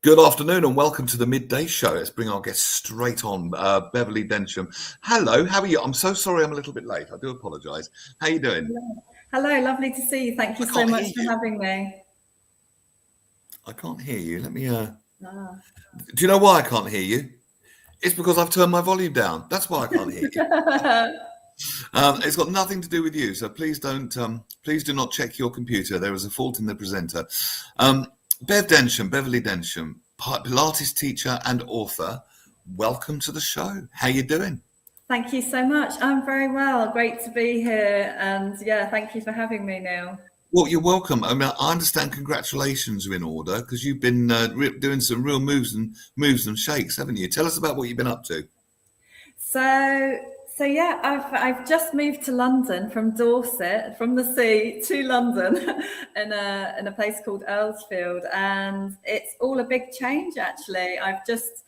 Good afternoon and welcome to the Midday Show. Let's bring our guest straight on, Beverly Densham. Hello, how are you? I'm so sorry I'm a little bit late. I do apologise. How are you doing? Hello, lovely to see you. Thank you so much for having me. I can't hear you. Let me... Do you know why I can't hear you? It's because I've turned my volume down. That's why I can't hear you. It's got nothing to do with you, so please do not check your computer. There is a fault in the presenter. Beverly Densham, Pilates teacher and author. Welcome to the show. How you doing? Thank you so much. I'm very well. Great to be here. And yeah, thank you for having me, Neil. Well, you're welcome. I mean, I understand congratulations are in order because you've been doing some real moves and shakes, haven't you? Tell us about what you've been up to. So yeah, I've just moved to London from Dorset, from the sea to London, in a place called Earlsfield, and it's all a big change actually. I've just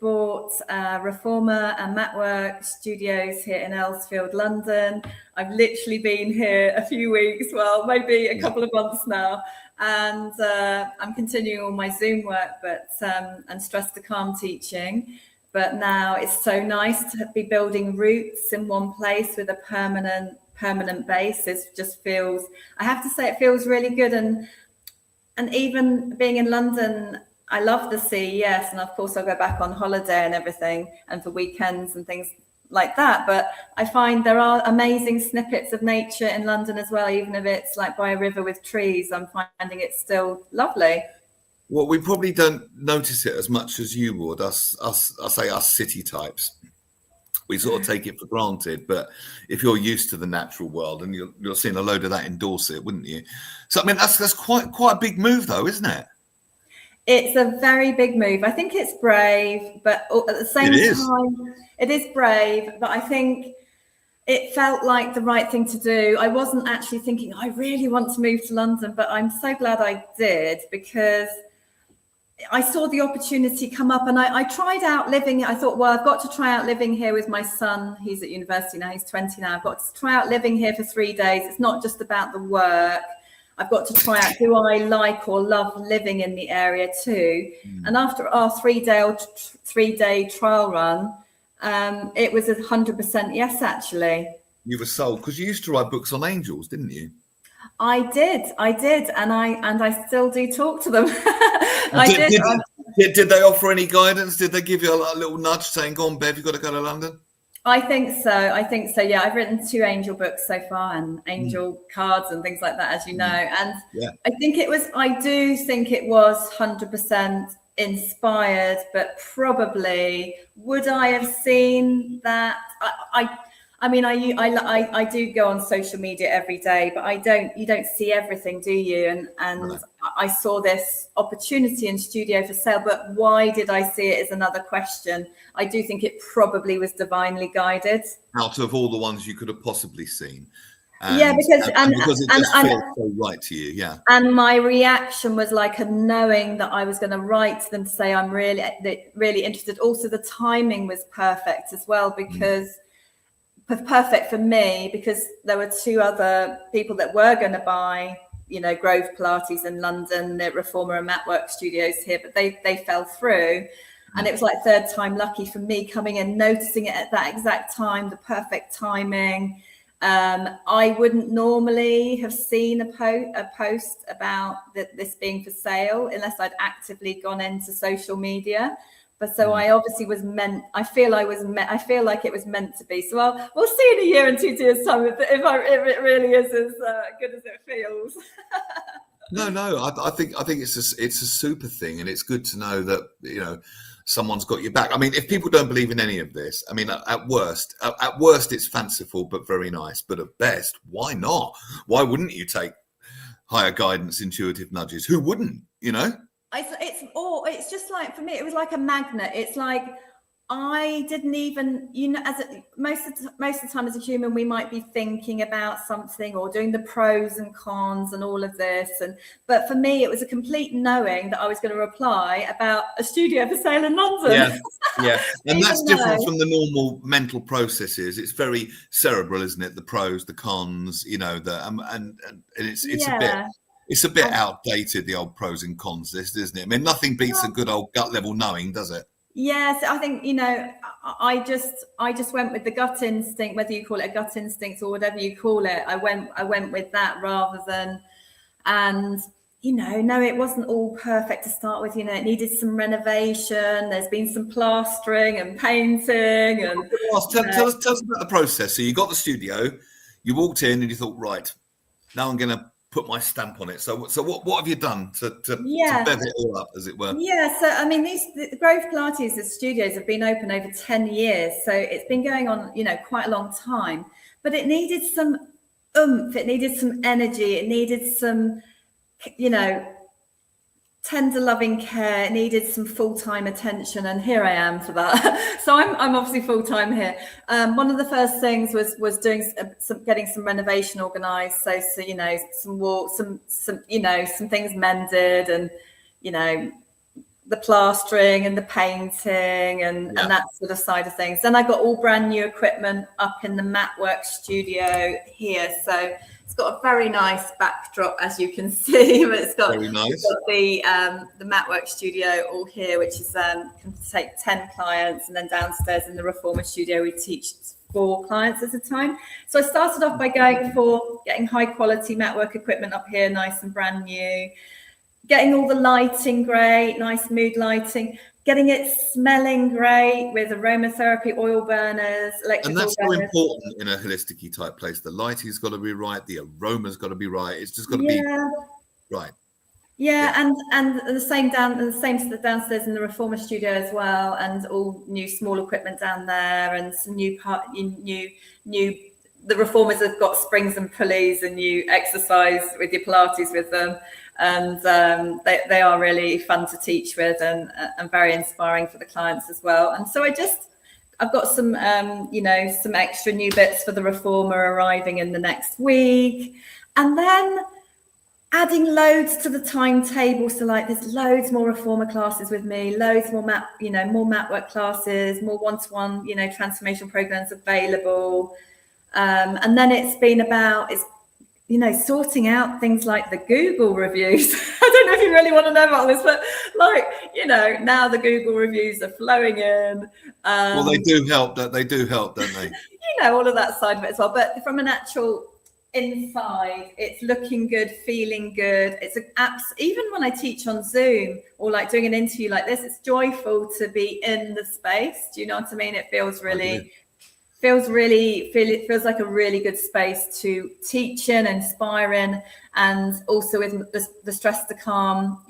bought Reformer and Matwork studios here in Earlsfield, London. I've literally been here a few weeks, well, maybe a couple of months now, and I'm continuing all my Zoom work, and Stress to Calm teaching. But now it's so nice to be building roots in one place with a permanent base. It just feels, I have to say, it feels really good. And even being in London, I love the sea, yes. And of course, I'll go back on holiday and everything, and for weekends and things like that. But I find there are amazing snippets of nature in London as well, even if it's like by a river with trees. I'm finding it still lovely. Well, we probably don't notice it as much as you would, us city types. We sort of take it for granted. But if you're used to the natural world, and you're seeing a load of that in Dorset, wouldn't you? So, I mean, that's quite a big move, though, isn't it? It's a very big move. I think it's brave, but at the same time, it is brave. But I think it felt like the right thing to do. I wasn't actually thinking, I really want to move to London, but I'm so glad I did, because I saw the opportunity come up, and I tried out living. I thought, well, I've got to try out living here with my son. He's at university now. He's 20 now. I've got to try out living here for 3 days. It's not just about the work. I've got to try out, do I like or love living in the area too? And after our 3-day trial run, it was 100% yes, actually. You were sold, because you used to write books on angels, didn't you? I did, and I still do talk to them. Did they offer any guidance? Did they give you a little nudge saying, "Go on, Bev, you've got to go to London"? I think so. Yeah, I've written 2 angel books so far, and angel cards and things like that, as you know. And I do think it was 100% inspired, but probably would I have seen that? I mean, I do go on social media every day, but you don't see everything, do you? And right. I saw this opportunity in studio for sale, but why did I see it is another question. I do think it probably was divinely guided. Out of all the ones you could have possibly seen. Because it just feels so right to you, yeah. And my reaction was like a knowing that I was going to write to them to say I'm really interested. Also, the timing was perfect as well, because perfect for me, because there were 2 other people that were going to buy, Grove Pilates in London, the Reformer and Matwork studios here, but they fell through. And it was like 3rd time lucky for me coming in, noticing it at that exact time, the perfect timing. I wouldn't normally have seen a post about this being for sale unless I'd actively gone into social media. But so I obviously was meant. I feel like it was meant to be. So we'll see in a year and 2 years' time if it really is as good as it feels. No. I think it's a super thing, and it's good to know that someone's got your back. I mean, if people don't believe in any of this, I mean, at worst, it's fanciful but very nice. But at best, why not? Why wouldn't you take higher guidance, intuitive nudges? Who wouldn't? It's just like, for me, it was like a magnet. It's like I didn't even, most of the time as a human, we might be thinking about something or doing the pros and cons and all of this. But for me, it was a complete knowing that I was going to reply about a studio for sale in London. Yeah. And that's different from the normal mental processes. It's very cerebral, isn't it? The pros, the cons, and it's a bit. It's a bit outdated, the old pros and cons list, isn't it? I mean, nothing beats a good old gut level knowing, does it? Yes, I think, I just went with the gut instinct, whether you call it a gut instinct or whatever you call it. I went with that rather than, and no, it wasn't all perfect to start with. It needed some renovation. There's been some plastering and painting, and tell us about the process. So you got the studio, you walked in, and you thought, right, now I'm going to put my stamp on it. So what have you done to bev it all up, as it were? Yeah, so I mean, the Grove Pilates, the studios have been open over 10 years, so it's been going on, quite a long time. But it needed some oomph, it needed some energy, it needed some, tender loving care, it needed some full-time attention, and here I am for that. So I'm obviously full-time here. One of the first things was doing getting some renovation organized, so some walks, some things mended, and the plastering and the painting and that sort of side of things. Then I got all brand new equipment up in the Matwork studio here, so it's got a very nice backdrop, as you can see. But it's got, very nice. It's got the Matwork studio all here, which is can take 10 clients, and then downstairs in the Reformer studio we teach 4 clients at a time. So I started off by getting high quality Matwork equipment up here, nice and brand new, getting all the lighting great, nice mood lighting, getting it smelling great with aromatherapy oil burners, electrical and that's burners. so important in a holistic-y type place. The lighting's got to be right, the aroma's got to be right. It's just got to be right. Yeah, and the same downstairs in the Reformer studio as well, and all new small equipment down there, and some new. The Reformers have got springs and pulleys, and you exercise with your Pilates with them, and they are really fun to teach with, and very inspiring for the clients as well. And so I've got some some extra new bits for the Reformer arriving in the next week, and then adding loads to the timetable. So there's loads more Reformer classes with me, loads more more Matwork classes, more one-to-one transformation programs available. And then it's been about sorting out things like the Google reviews. I don't know if you really want to know about this, but now the Google reviews are flowing in. Well, they do help, don't they? All of that side of it as well. But from an actual inside, it's looking good, feeling good. It's even when I teach on Zoom or doing an interview like this, it's joyful to be in the space. Do you know what I mean? It feels really. It feels like a really good space to teach in, inspire in, and also with the stress to calm,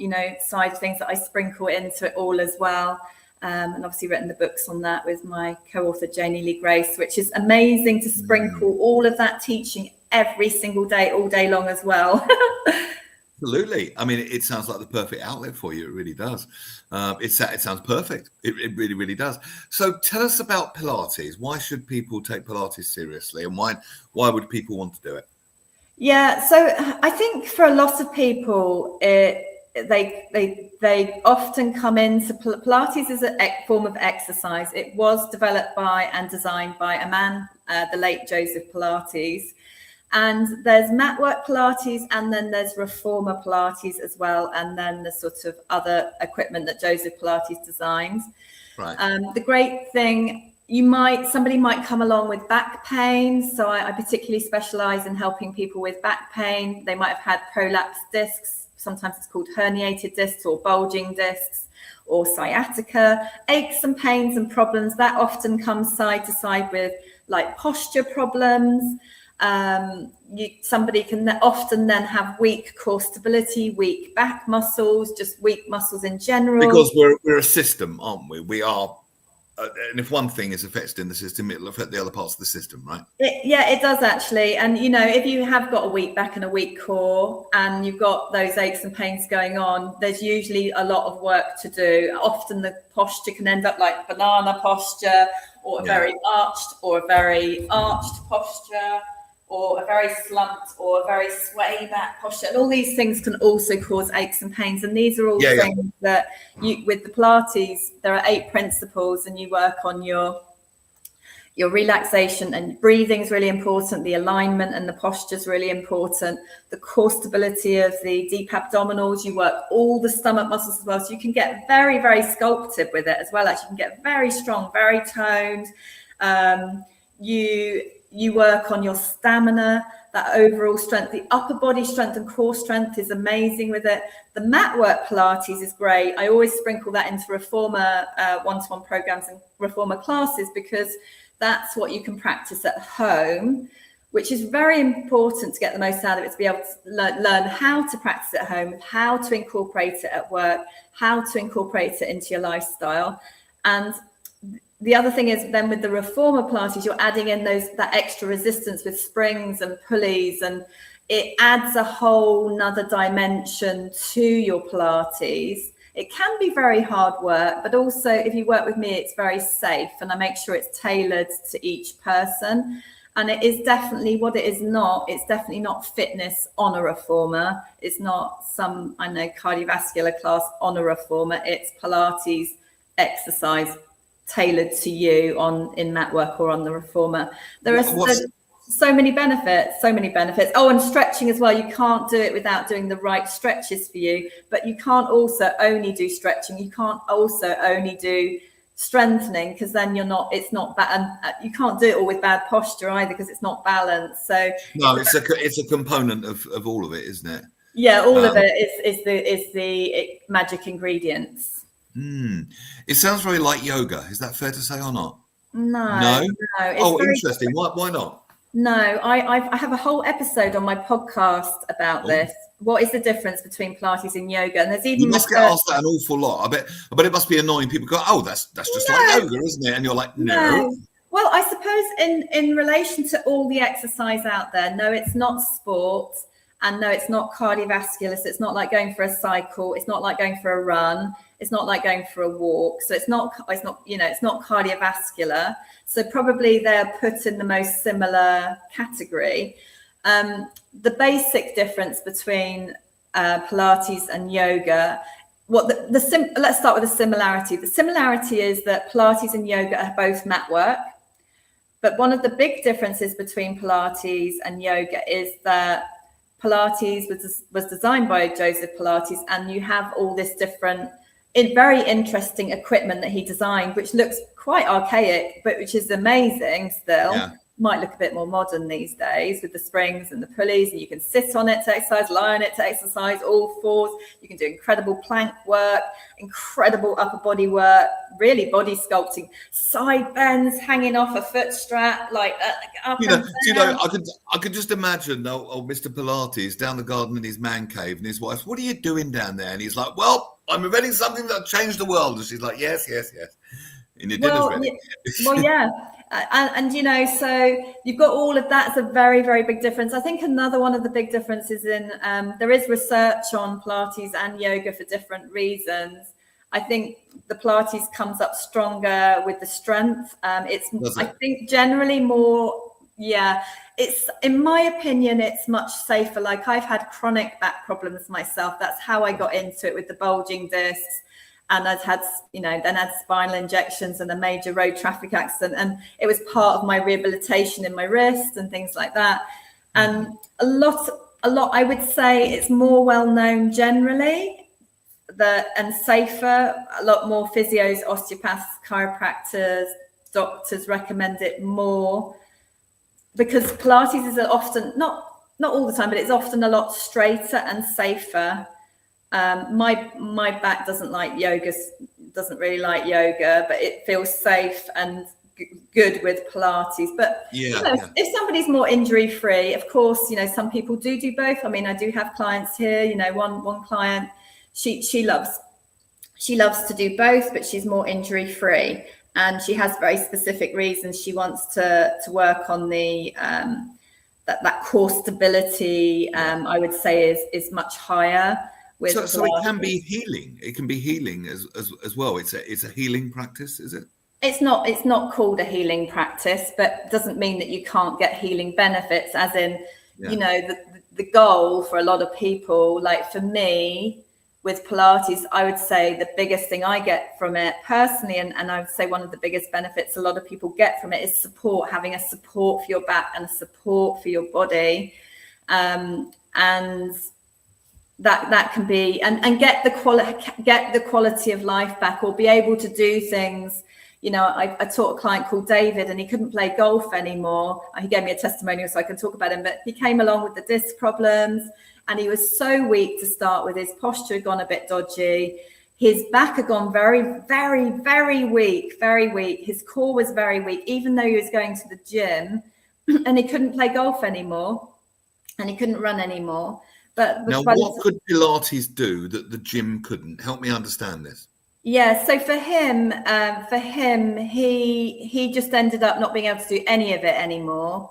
side of things that I sprinkle into it all as well. And obviously written the books on that with my co-author Janie Lee Grace, which is amazing to sprinkle all of that teaching every single day, all day long as well. Absolutely. I mean, it sounds like the perfect outlet for you. It really does. It sounds perfect. It really, really does. So tell us about Pilates. Why should people take Pilates seriously, and why would people want to do it? Yeah, so I think for a lot of people, they often come into Pilates as a form of exercise. It was developed by and designed by a man, the late Joseph Pilates. And there's Matwork Pilates, and then there's Reformer Pilates as well, and then the sort of other equipment that Joseph Pilates designed. Right. The great thing, somebody might come along with back pain. So I particularly specialize in helping people with back pain. They might have had prolapsed discs. Sometimes it's called herniated discs or bulging discs, or sciatica, aches and pains and problems that often come side to side with posture problems. Somebody can often then have weak core stability, weak back muscles, just weak muscles in general. Because we're a system, aren't we? We are, and if one thing is affected in the system, it'll affect the other parts of the system, right? It does actually. And if you have got a weak back and a weak core, and you've got those aches and pains going on, there's usually a lot of work to do. Often the posture can end up like banana posture, or a very arched posture, or a very slumped or a very sway back posture. And all these things can also cause aches and pains. And these are all things that with the Pilates, there are 8 principles, and you work on your your relaxation and breathing is really important. The alignment and the posture is really important. The core stability of the deep abdominals. You work all the stomach muscles as well. So you can get very, very sculpted with it as well. Actually, you can get very strong, very toned. You work on your stamina, that overall strength. The upper body strength and core strength is amazing with it. The mat work Pilates is great. I always sprinkle that into reformer one-to-one programs and reformer classes, because that's what you can practice at home, which is very important to get the most out of it, to be able to learn how to practice at home, how to incorporate it at work, how to incorporate it into your lifestyle. And the other thing is then with the reformer Pilates, you're adding in that extra resistance with springs and pulleys, and it adds a whole nother dimension to your Pilates. It can be very hard work, but also if you work with me, it's very safe, and I make sure it's tailored to each person. And it is definitely what it is not. It's definitely not fitness on a reformer. It's not some, cardiovascular class on a reformer. It's Pilates exercise tailored to you in mat work or on the reformer. There are so many benefits. Oh, and stretching as well. You can't do it without doing the right stretches for you, but you can't also only do stretching. You can't also only do strengthening, because then it's not bad, and you can't do it all with bad posture either, because it's not balanced. So no, it's a component of all of it, isn't it? Yeah, all of it is the magic ingredients. It sounds very like yoga. Is that fair to say or not? No. Oh, interesting. Why not? No, I have a whole episode on my podcast about this. What is the difference between Pilates and yoga? And there's even you must get asked that an awful lot. I bet it must be annoying. People go, "Oh, that's just like yoga, isn't it?" And you're like, "No." Well, I suppose in relation to all the exercise out there, no, it's not sport, and no, it's not cardiovascular. So it's not like going for a cycle. It's not like going for a run. It's not like going for a walk. So it's not cardiovascular. So probably they're put in the most similar category. The basic difference between Pilates and yoga, let's start with the similarity. The similarity is that Pilates and yoga are both mat work. But one of the big differences between Pilates and yoga is that Pilates was designed by Joseph Pilates, and you have all this different, very interesting equipment that he designed, which looks quite archaic, but which is amazing still. Yeah. Might look a bit more modern these days with the springs and the pulleys, and you can sit on it to exercise, lie on it to exercise, all fours. You can do incredible plank work, incredible upper body work, really body sculpting, side bends hanging off a foot strap, like up and down. I could just imagine old Mr. Pilates down the garden in his man cave, and his wife, "What are you doing down there?" And he's like, "Well, I'm inventing something that'll change the world." And she's like, yes. And your dinner's ready. Well, yeah. And so you've got all of that. It's a very, very big difference. I think another one of the big differences in there is research on Pilates and yoga for different reasons. I think the Pilates comes up stronger with the strength. I think generally more, it's, in my opinion, it's much safer. Like, I've had chronic back problems myself. That's how I got into it, with the bulging discs. And I'd had, then had spinal injections and a major road traffic accident. And it was part of my rehabilitation in my wrist and things like that. And a lot, I would say it's more well known generally and safer. A lot more physios, osteopaths, chiropractors, doctors recommend it more, because Pilates is often, not all the time, but it's often a lot straighter and safer. My back doesn't really like yoga, but it feels safe and good with Pilates. But if somebody's more injury free, of course, some people do both. I mean, I do have clients here. One client, she loves to do both, but she's more injury free, and she has very specific reasons. She wants to work on the that core stability. I would say is much higher. So it can be healing. It can be healing as well. It's a healing practice, is it? It's not called a healing practice, but doesn't mean that you can't get healing benefits. As in, the goal for a lot of people, like for me, with Pilates, I would say the biggest thing I get from it personally, and I would say one of the biggest benefits a lot of people get from it is support, having a support for your back and a support for your body. And that can be, and get the quality of life back, or be able to do things. You know, I taught a client called David, and he couldn't play golf anymore. He gave me a testimonial so I can talk about him, but he came along with the disc problems, and he was so weak to start with. His posture had gone a bit dodgy. His back had gone very, very, very weak, very weak. His core was very weak, even though he was going to the gym, and he couldn't play golf anymore, and he couldn't run anymore. But now, what could Pilates do that the gym couldn't? Help me understand this. Yeah, so for him, he just ended up not being able to do any of it anymore.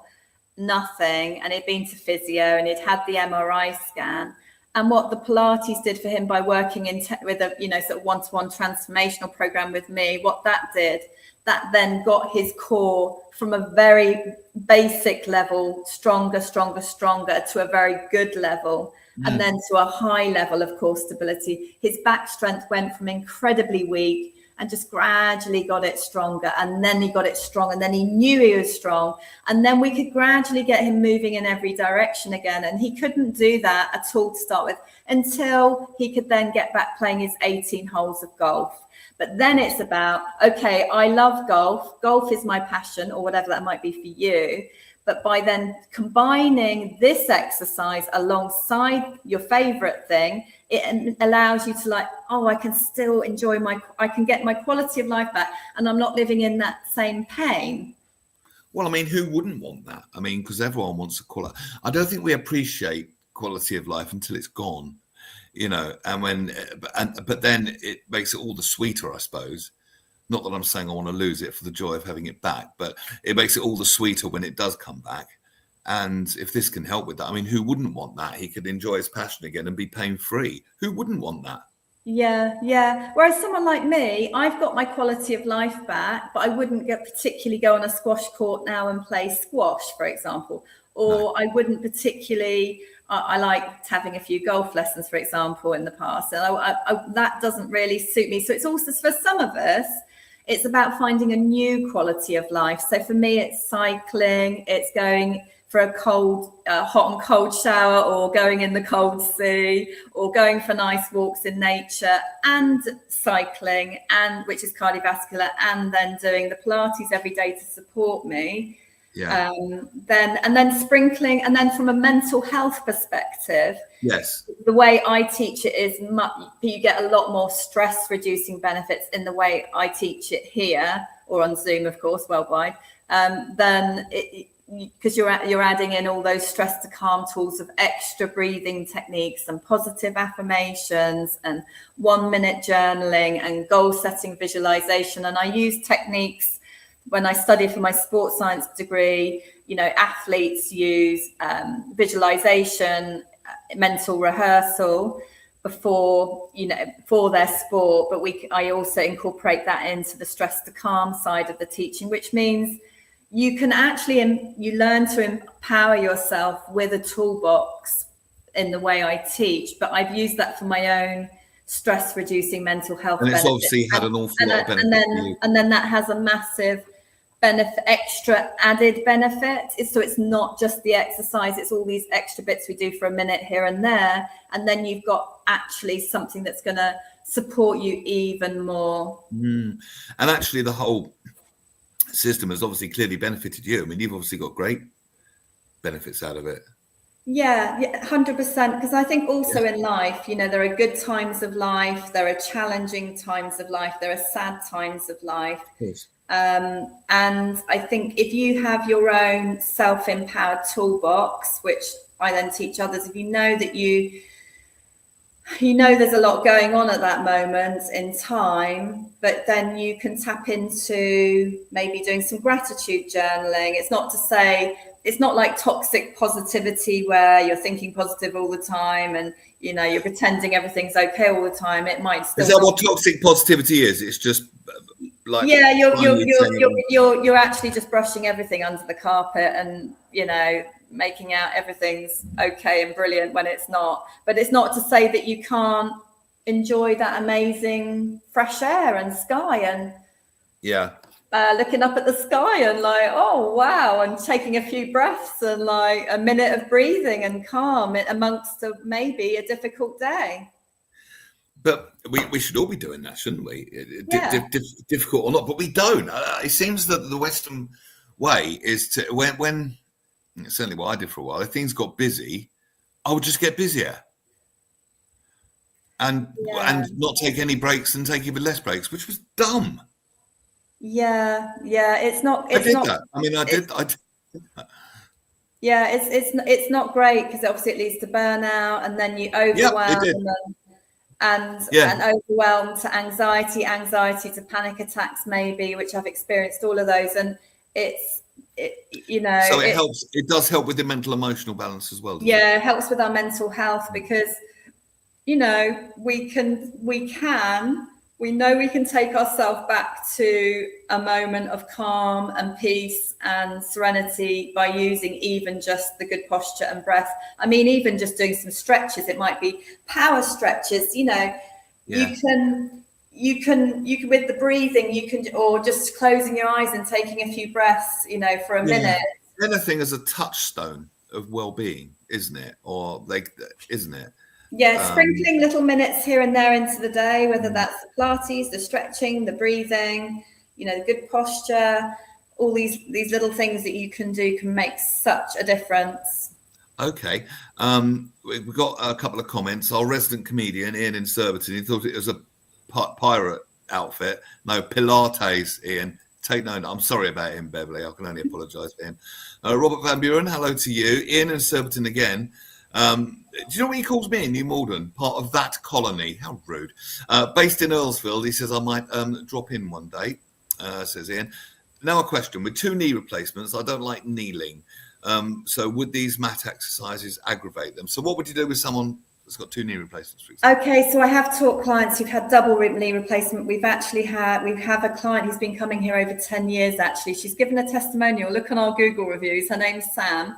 Nothing. And he'd been to physio, and he'd had the MRI scan. And what the Pilates did for him by working with a, you know, sort of one-to-one transformational program with me, what that did, that then got his core from a very basic level, stronger, to a very good level. And then to a high level of core stability. His back strength went from incredibly weak and just gradually got it stronger. And then he got it strong, and then he knew he was strong. And then we could gradually get him moving in every direction again. And he couldn't do that at all to start with until he could then get back playing his 18 holes of golf. But then it's about, okay, I love golf. Golf is my passion, or whatever that might be for you. But by then combining this exercise alongside your favorite thing, it allows you to like, oh, I can still enjoy I can get my quality of life back, and I'm not living in that same pain. Well, I mean, who wouldn't want that? I mean, because everyone wants a quality. I don't think we appreciate quality of life until it's gone, you know, but then it makes it all the sweeter, I suppose. Not that I'm saying I want to lose it for the joy of having it back, but it makes it all the sweeter when it does come back. And if this can help with that, I mean, who wouldn't want that? He could enjoy his passion again and be pain-free. Who wouldn't want that? Yeah. Whereas someone like me, I've got my quality of life back, but I wouldn't particularly go on a squash court now and play squash, for example. Or I wouldn't particularly... I liked having a few golf lessons, for example, in the past. And that doesn't really suit me. So it's also, for some of us, it's about finding a new quality of life. So for me, it's cycling, it's going for a hot and cold shower, or going in the cold sea, or going for nice walks in nature, and cycling, and which is cardiovascular, and then doing the Pilates every day to support me. Yeah. Then sprinkling, and then from a mental health perspective, yes, the way I teach it is you get a lot more stress reducing benefits in the way I teach it here, or on Zoom, of course, worldwide. Then because you're adding in all those stress to calm tools of extra breathing techniques and positive affirmations and 1 minute journaling and goal setting visualization. And I use techniques. When I studied for my sports science degree, you know, athletes use visualization, mental rehearsal before their sport. But I also incorporate that into the stress to calm side of the teaching, which means you can actually, you learn to empower yourself with a toolbox in the way I teach. But I've used that for my own stress reducing mental health and it's benefits. obviously had an awful lot of benefit. And then that has a massive benefit, extra added benefit. So it's not just the exercise, it's all these extra bits we do for a minute here and there, and then you've got actually something that's going to support you even more. And actually the whole system has obviously clearly benefited you. I mean, you've obviously got great benefits out of it. Yeah, 100%. Because I think also in life, you know, there are good times of life, there are challenging times of life, there are sad times of life. Yes. And I think if you have your own self-empowered toolbox, which I then teach others, if you know that there's a lot going on at that moment in time, but then you can tap into maybe doing some gratitude journaling. It's not to say, it's not like toxic positivity where you're thinking positive all the time and, you know, you're pretending everything's okay all the time. It might still. Is that what toxic positivity is? It's just like, yeah, you're actually just brushing everything under the carpet and, you know, making out everything's okay and brilliant when it's not. But it's not to say that you can't enjoy that amazing fresh air and sky and looking up at the sky and like, oh wow, and taking a few breaths and like a minute of breathing and calm amongst maybe a difficult day. But we should all be doing that, shouldn't we? Difficult or not, but we don't. It seems that the Western way is to when certainly what I did for a while. If things got busy, I would just get busier and not take any breaks and take even less breaks, which was dumb. Yeah, it's not. I did that. I mean, I did that. Yeah, it's not great because obviously it leads to burnout, and then you overwhelm and overwhelmed to anxiety to panic attacks maybe, which I've experienced all of those, and So it helps. It does help with the mental emotional balance as well. Yeah, it helps with our mental health because we know we can take ourselves back to a moment of calm and peace and serenity by using even just the good posture and breath. I mean, even just doing some stretches, it might be power stretches, you can with the breathing, or just closing your eyes and taking a few breaths, for a minute. Anything as a touchstone of well-being, isn't it? Isn't it? Yeah, sprinkling little minutes here and there into the day, whether that's the Pilates, the stretching, the breathing, the good posture, all these little things that you can do can make such a difference. Okay. We've got a couple of comments. Our resident comedian, Ian in Surbiton, he thought it was a pirate outfit. No, Pilates, Ian. Take note. I'm sorry about him, Beverly. I can only apologise for him. Robert Van Buren, hello to you. Ian in Surbiton again. Do you know what he calls me in New Malden? Part of that colony. How rude. Based in Earlsfield, he says I might drop in one day, says Ian. Now a question. With 2 knee replacements, I don't like kneeling. So would these mat exercises aggravate them? So what would you do with someone that's got 2 knee replacements, for example? Okay, so I have taught clients who've had double knee replacement. We have a client who's been coming here over 10 years, actually. She's given a testimonial. Look on our Google reviews. Her name's Sam.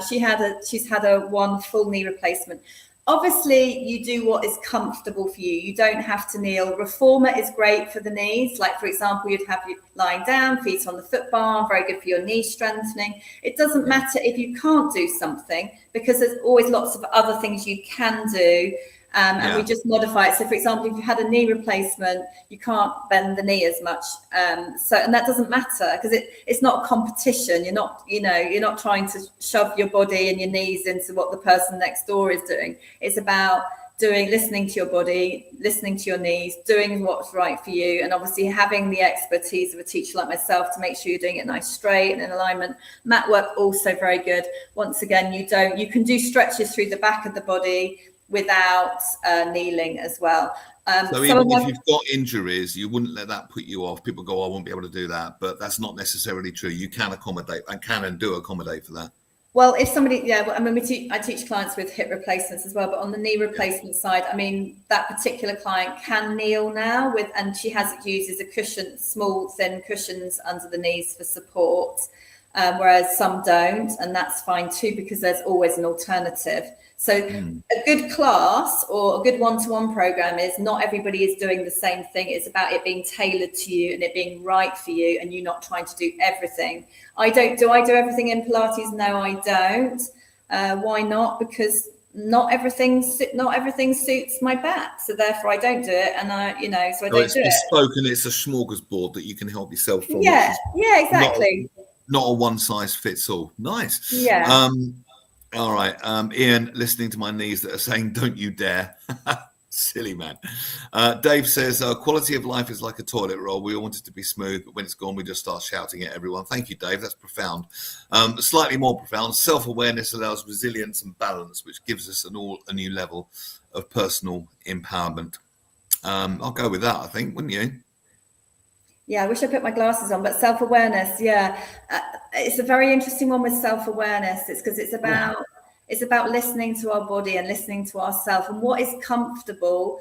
She's had a 1 full knee replacement. Obviously, you do what is comfortable for you. You don't have to kneel. Reformer is great for the knees. Like, for example, you'd have you lying down, feet on the foot bar, very good for your knee strengthening. It doesn't matter if you can't do something because there's always lots of other things you can do. And we just modify it. So, for example, if you had a knee replacement, you can't bend the knee as much. And that doesn't matter because it's not a competition. You're not trying to shove your body and your knees into what the person next door is doing. It's about listening to your body, listening to your knees, doing what's right for you, and obviously having the expertise of a teacher like myself to make sure you're doing it nice, straight and in alignment. Mat work also very good. Once again, you can do stretches through the back of the body without kneeling as well. So even if you've got injuries, you wouldn't let that put you off. People go, I won't be able to do that, but that's not necessarily true. You can accommodate and do accommodate for that. Well, if somebody, I teach clients with hip replacements as well, but on the knee replacement side, I mean, that particular client can kneel now and she uses a cushion, small, thin cushions under the knees for support, whereas some don't, and that's fine too, because there's always an alternative. So a good class or a good one-to-one program is not everybody is doing the same thing. It's about it being tailored to you and it being right for you and you not trying to do everything. Do I do everything in Pilates? No, I don't. Why not? Because not everything suits my back. So therefore I don't do it. And so I don't do it. It's bespoke and it's a smorgasbord that you can help yourself from. Yeah, exactly. Not a one size fits all. Nice. Yeah. All right, Ian, listening to my knees that are saying, don't you dare. Silly man. Dave says, quality of life is like a toilet roll. We all want it to be smooth, but when it's gone, we just start shouting at everyone. Thank you, Dave. That's profound. Slightly more profound. Self-awareness allows resilience and balance, which gives us a new level of personal empowerment. I'll go with that, I think, wouldn't you? Yeah, I wish I put my glasses on, but self-awareness, it's a very interesting one with self-awareness. It's because it's about listening to our body and listening to ourselves and what is comfortable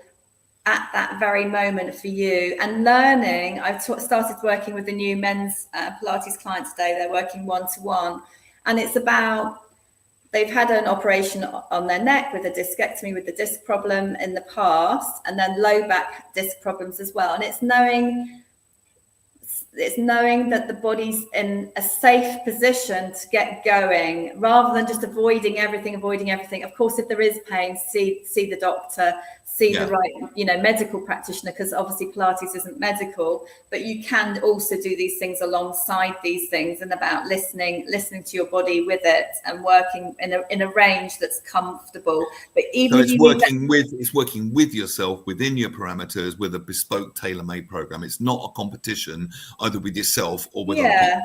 at that very moment for you and learning. I've started working with the new men's Pilates client today. They're working one-to-one, and it's about they've had an operation on their neck with a discectomy with the disc problem in the past, and then low back disc problems as well. And it's knowing that the body's in a safe position to get going, rather than just avoiding everything. Of course, if there is pain, see the doctor, see the right, medical practitioner, because obviously Pilates isn't medical, but you can also do these things alongside these things, and about listening to your body with it, and working in a range that's comfortable. But even so it's working with yourself within your parameters with a bespoke tailor-made program. It's not a competition either with yourself or with other people.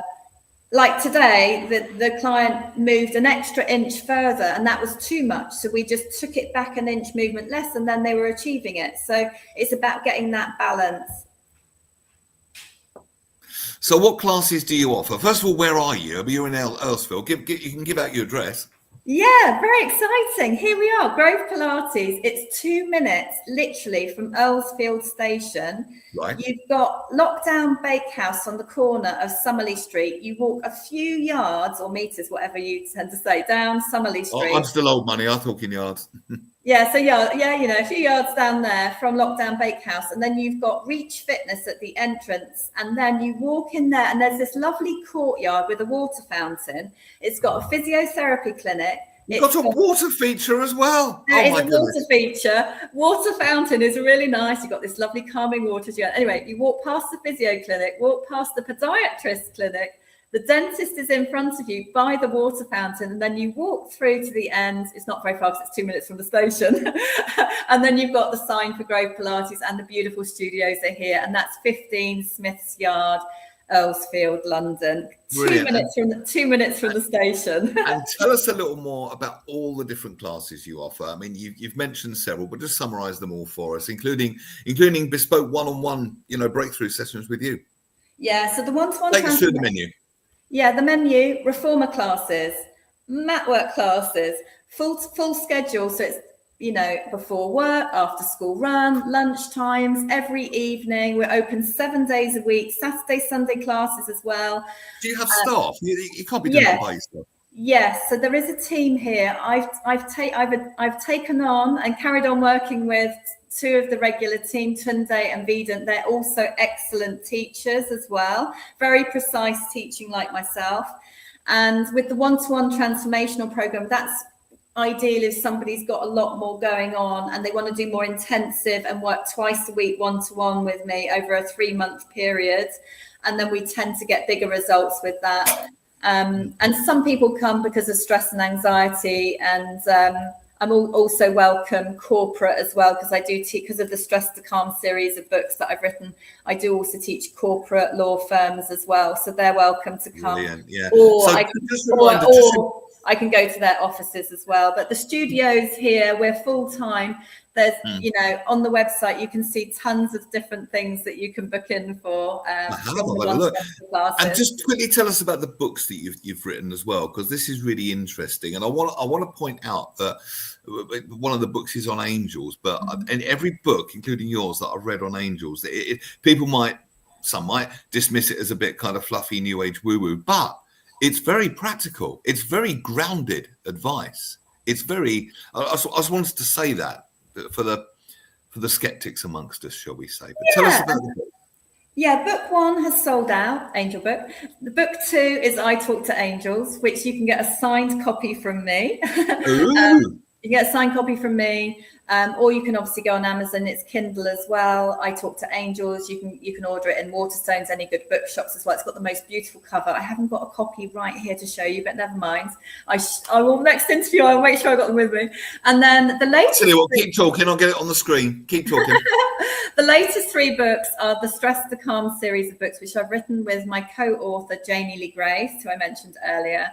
Like today, the client moved an extra inch further, and that was too much. So we just took it back an inch movement less, and then they were achieving it. So it's about getting that balance. So what classes do you offer? First of all, where are you? You're in Earlsfield. You can give out your address. Yeah, very exciting. Here we are, Grove Pilates. It's 2 minutes, literally, from Earlsfield Station. Right. You've got Lockdown Bakehouse on the corner of Summerley Street. You walk a few yards or meters, whatever you tend to say, down Summerley Street. Oh, I'm still old money. I'm talking yards. Yeah, so a few yards down there from Lockdown Bakehouse, and then you've got Reach Fitness at the entrance, and then you walk in there, and there's this lovely courtyard with a water fountain. It's got a physiotherapy clinic. You've got a water feature as well. There is a water feature. Water fountain is really nice. You've got this lovely calming water. Anyway, you walk past the physio clinic, walk past the podiatrist clinic. The dentist is in front of you by the water fountain, and then you walk through to the end. It's not very far because it's 2 minutes from the station. And then you've got the sign for Grove Pilates, and the beautiful studios are here. And that's 15 Smith's Yard, Earlsfield, London. Brilliant. 2 minutes from the station. And tell us a little more about all the different classes you offer. I mean, you've mentioned several, but just summarize them all for us, including bespoke one-on-one, breakthrough sessions with you. Yeah, so the one-to-one. Take us through the menu. Yeah, the menu: reformer classes, mat work classes, full schedule. So it's, before work, after school run, lunch times, every evening. We're open 7 days a week, Saturday, Sunday classes as well. Do you have staff? You can't be doing it by yourself. Yes, so there is a team here. I've taken on and carried on working with two of the regular team, Tunde and Vedant. They're also excellent teachers as well, very precise teaching like myself. And with the one-to-one transformational program, that's ideal if somebody's got a lot more going on and they want to do more intensive and work twice a week one-to-one with me over a 3-month period. And then we tend to get bigger results with that. And some people come because of stress and anxiety, and I'm also welcome corporate as well, because I do teach, because of the Stress to Calm series of books that I've written. I do also teach corporate law firms as well, so they're welcome to come. Brilliant, yeah. Or I can go to their offices as well. But the studios here, we're full time. There's, on the website, you can see tons of different things that you can book in for. And just quickly tell us about the books that you've written as well, because this is really interesting. And I want to point out that one of the books is on angels, but in every book, including yours that I've read on angels, some might dismiss it as a bit kind of fluffy, new age woo-woo, but it's very practical. It's very grounded advice. It's very. I just wanted to say that for the skeptics amongst us, shall we say? But tell us about the book. Yeah, book 1 has sold out, Angel Book. The book 2 is I Talk to Angels, which you can get a signed copy from me. You get a signed copy from me, or you can obviously go on Amazon. It's Kindle as well. I Talk to Angels. You can order it in Waterstones, any good bookshops as well. It's got the most beautiful cover. I haven't got a copy right here to show you, but never mind. I will next interview. I'll make sure I got them with me. And then the latest. Tell you what, keep talking. I'll get it on the screen. Keep talking. The latest 3 books are the Stress to Calm series of books, which I've written with my co-author Jamie Lee Grace, who I mentioned earlier.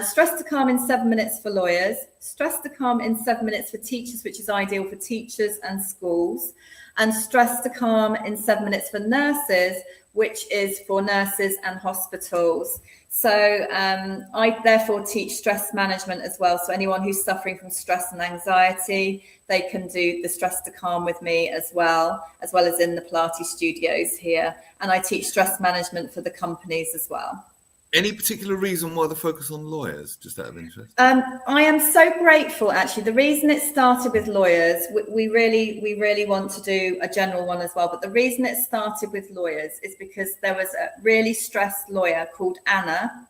Stress to Calm in 7 minutes for lawyers, Stress to Calm in 7 minutes for teachers, which is ideal for teachers and schools, and Stress to Calm in 7 minutes for nurses, which is for nurses and hospitals. So I therefore teach stress management as well. So anyone who's suffering from stress and anxiety, they can do the Stress to Calm with me as well as in the Pilates studios here. And I teach stress management for the companies as well. Any particular reason why the focus on lawyers, just out of interest? I am so grateful, actually. The reason it started with lawyers, we really want to do a general one as well. But the reason it started with lawyers is because there was a really stressed lawyer called Anna,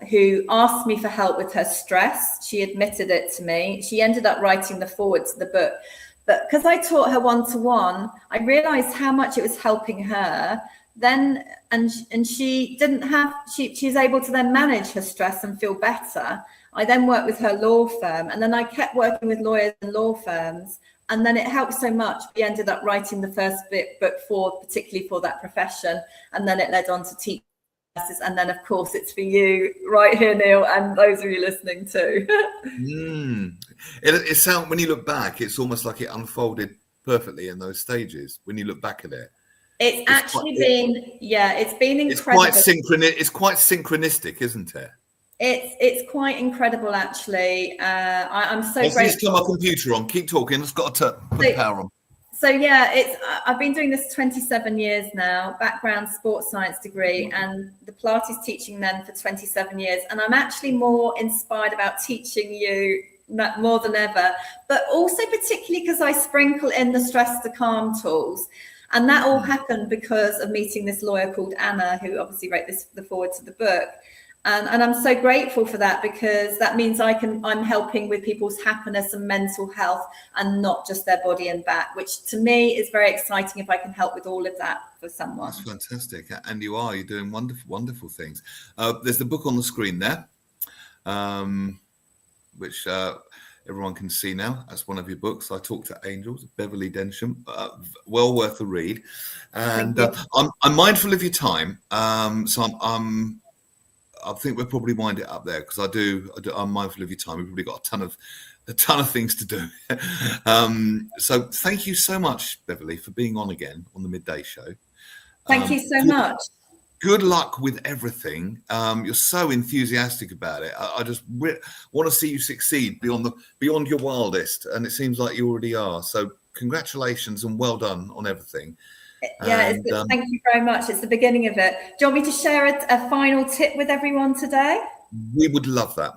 who asked me for help with her stress. She admitted it to me. She ended up writing the foreword to the book. But because I taught her one-to-one, I realized how much it was helping her. Then and she didn't have she's able to then manage her stress and feel better. I then worked with her law firm, and then I kept working with lawyers and law firms, and then it helped so much. We ended up writing the first book particularly for that profession, and then it led on to teach classes, and then of course it's for you right here, Neil, and those of you listening too. It sounds, when you look back, it's almost like it unfolded perfectly in those stages. When you look back at it, it's been incredible. It's quite synchronistic, isn't it? It's quite incredible, actually. I'm so grateful. Please turn my computer on. Keep talking. It's got to put the power on. So yeah, I've been doing this 27 years now. Background sports science degree, and the Pilates teaching then for 27 years. And I'm actually more inspired about teaching you more than ever, but also particularly because I sprinkle in the stress to calm tools. And that all happened because of meeting this lawyer called Anna, who obviously wrote the foreword to the book. And I'm so grateful for that, because that means I'm helping with people's happiness and mental health, and not just their body and back, which to me is very exciting if I can help with all of that for someone. That's fantastic. And you're doing wonderful things. There's the book on the screen there, which everyone can see now. That's one of your books. I Talk to Angels, Beverly Densham. Well worth a read. And I'm mindful of your time, so I think we'll probably wind it up there, because I'm mindful of your time. We've probably got a ton of things to do. So thank you so much, Beverly, for being on again on the Midday Show. Thank you so much. Good luck with everything. You're so enthusiastic about it. I just want to see you succeed beyond your wildest, and it seems like you already are. So congratulations and well done on everything. Yeah, thank you very much. It's the beginning of it. Do you want me to share a final tip with everyone today? We would love that.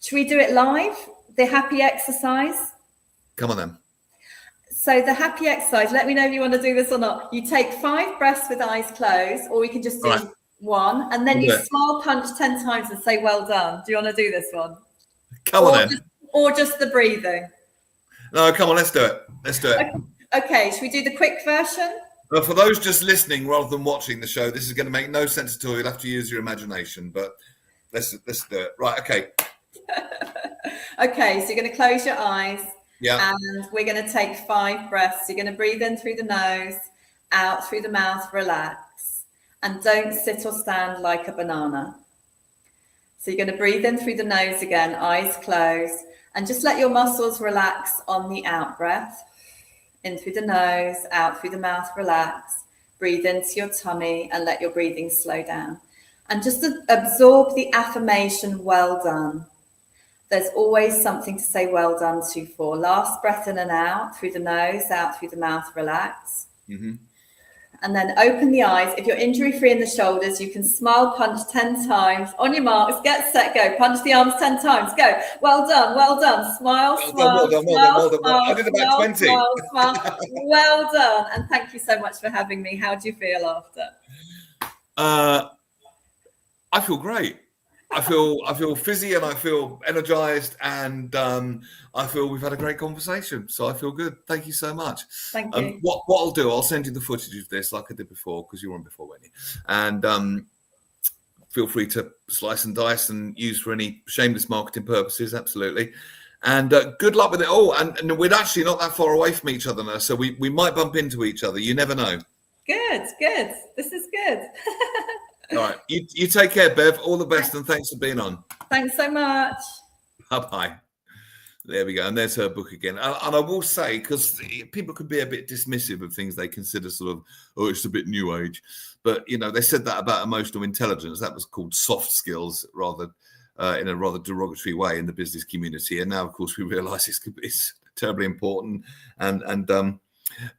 Should we do it live? The happy exercise? Come on then. So the happy exercise, let me know if you want to do this or not. You take 5 breaths with eyes closed, or we can just do one, and then you smile punch 10 times and say, well done. Do you want to do this one? Come on then. Or just the breathing? No, come on, let's do it. Okay, should we do the quick version? Well, for those just listening rather than watching the show, this is going to make no sense at all. You'll have to use your imagination, but let's do it. Right, okay. Okay, so you're going to close your eyes. Yeah. And we're going to take 5 breaths. You're going to breathe in through the nose, out through the mouth, relax. And don't sit or stand like a banana. So you're going to breathe in through the nose again, eyes closed, and just let your muscles relax on the out breath. In through the nose, out through the mouth, relax. Breathe into your tummy and let your breathing slow down. And just absorb the affirmation, well done. There's always something to say well done to for. Last breath in and out through the nose, out through the mouth, relax. Mm-hmm. And then open the eyes. If you're injury-free in the shoulders, you can smile punch 10 times. On your marks, get set, go. Punch the arms 10 times. Go. Well done, well done. Smile, smile, smile. I did about 20. Smile. Well done. And thank you so much for having me. How do you feel after? I feel great. I feel fizzy, and I feel energized, and I feel we've had a great conversation. So I feel good. Thank you so much. Thank you. What I'll do, I'll send you the footage of this like I did before, because you were on before, weren't you? And feel free to slice and dice and use for any shameless marketing purposes. Absolutely. And good luck with it all. And we're actually not that far away from each other now, so we might bump into each other. You never know. Good. This is good. All right. You take care, Bev. All the best, and thanks for being on. Thanks so much. Bye-bye. There we go. And there's her book again. And I will say, because people could be a bit dismissive of things they consider sort of, oh, it's a bit new age. But, they said that about emotional intelligence. That was called soft skills, rather in a rather derogatory way in the business community. And now, of course, we realise it's terribly important, and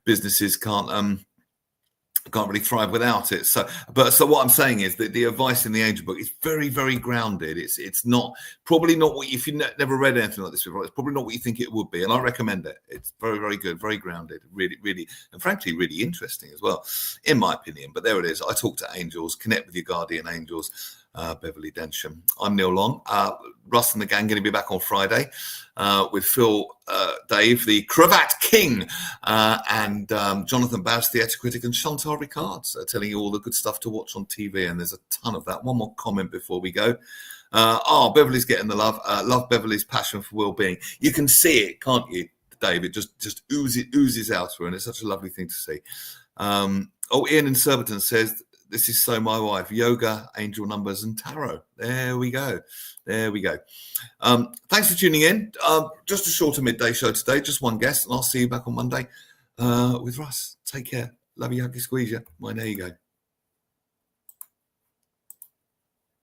businesses can't can't really thrive without it. So what I'm saying is that the advice in the Angel book is very, very grounded. It's not probably not what if you've never read anything like this before, it's probably not what you think it would be. And I recommend it. It's very, very good, very grounded, really, really, and frankly, really interesting as well, in my opinion. But there it is. I talk to angels, connect with your guardian angels. Beverly Densham. I'm Neil Long. Russ and the gang going to be back on Friday with Phil, Dave, the Cravat King, and Jonathan Bass, the Etiquette, and Chantal Ricards, telling you all the good stuff to watch on TV. And there's a ton of that. One more comment before we go. Beverly's getting the love. Love Beverly's passion for well-being. You can see it, can't you, Dave? It just oozes out through, and it's such a lovely thing to see. Ian in Surbiton says, this is so my wife, yoga, angel numbers, and tarot. There we go. Thanks for tuning in. Just a shorter midday show today, just one guest, and I'll see you back on Monday with Russ. Take care. Love you, huggy, squeeze you. There you go.